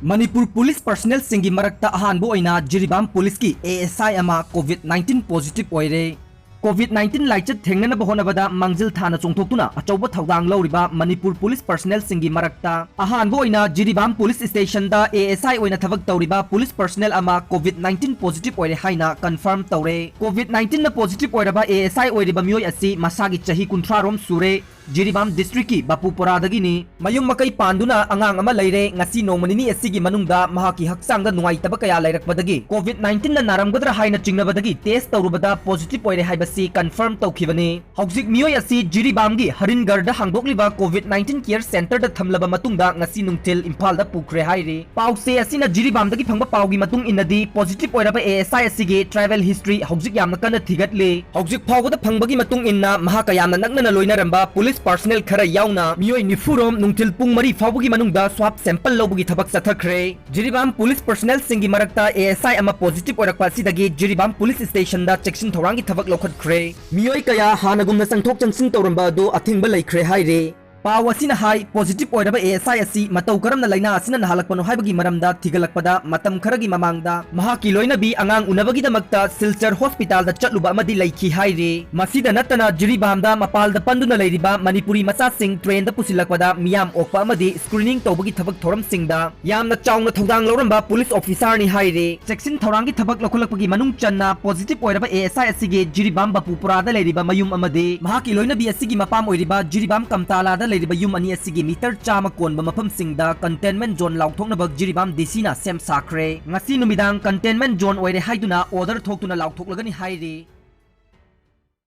Manipur police personnel सिंगी मरक्ता अहानबो ओइना जिरीबाम पुलिस की एएसआई अमा कोविड-19 पॉजिटिव ओइरे। कोविड-19 लाइचत थेंगनब होनबदा मंजिल थाना चोंथोक्तुना अचौब थौदांग लौरिबा मणिपुर पुलिस पर्सनल सिंगी मरक्ता अहानबो ओइना जिरीबाम पुलिस स्टेशन दा एएसआई ओइना थबक तौरिबा पुलिस पर्सनल अमा कोविड-19 पॉजिटिव ओइरे हाइना कंफर्म तौरे। कोविड-19 ना पॉजिटिव ओइरबा एएसआई ओइरिबा मियोय असी मसागी चही 30 रोम सुरे। जिरीबाम डिस्ट्रिक्ट की बापुपुरादगिनी मयुम मकई पांदुना अंगांग अमा लैरे ngasi नोमनिनी एसिगी मनुंगदा महाकी हक्सांगदा नुवाइतब कया लैरकबदगी कोविड-19 ना नारमगदरा हाइना चिंगनबदगी टेस्ट तौरुबदा पॉजिटिव ओइरे हाइबसी कंफर्म तौखिबनी। हौजिक मियोय असी जिरीबामगी हरिनगरदा हांगदोकलिबा कोविड-19 केयर सेंटर दा थमलबा मतुंगदा ngasi नुंगथिल इम्फालदा पुखरे हाइरे। पाउसे असिना जिरीबामदगी फंगबा पाउगी मतुंग इनदी पॉजिटिव ओइरबा एएसआई असिगे ट्रैवल हिस्ट्री हौजिक यामना कन थिगतले। हौजिक फावगदा फंगबगी मतुंग इन्ना महाका यामना नगनना लोइनरंबा पुलिस पर्सनल खरा याउना मियोय निफुरोम नुंगथिल पुंग मरी फावबगी मनुंगदा स्वाब सैंपल लौबगी थबक सथखरे। जिरीबाम पुलिस पर्सनल सिंगी मरक्ता एएसआई अमा पॉजिटिव ओइरकपा असिदगी जिरीबाम पुलिस स्टेशन दा चेक्सिन थौरांगी थबक लौखतखरे। मियोय कया हानगुमना संथोक चंगसिन तौरंबा दो अथिंगबा लैखरे हाइरे। पावसिना हाई पॉजिटिव ओइरबा एएसआई असि मतौ करमना लैना असिना नहालकपनो हाइबगी मरमदा थिगलकपदा मतम खरगी ममांगदा महाकी लोइनबी अंगांग उनबगी दमक्ता सिलचर हॉस्पिटल दा चटलुबा अमदि लैखी हाइरे। मसिदा नतना जिरीबामदा मपालदा पंदुना लैरिबा मणिपुरी मचा सिंग ट्रेन दा पुसिलकपदा मियाम ओकपा अमदि स्क्रीनिंग तौबगी थबक थोरम सिंगदा यामना चाउना थौदांग लौरंबा पुलिस ऑफिसर नि हाइरे। चेक्सिन थौरांगी थबक लौखलकपगी मनुंग चन्ना पॉजिटिव ओइरबा एएसआई असिगे जिरीबाम बापुपुरादा लैरिबा मयुम अमदि महाकी लोइनबी असिगी मपाम ओइरिबा जिरीबाम कमतालादा लैरिबा युम अनि असिगी मीटर चामा कोनबा मफम सिंगदा कंटेनमेंट जोन लाउथोकनबक जिरीबाम डीसीना सेम साखरे। ngasi नुमिदांग कंटेनमेंट जोन ओइरे हाइदुना ऑर्डर थोक्तुना लाउथोकलगनी हाइरे।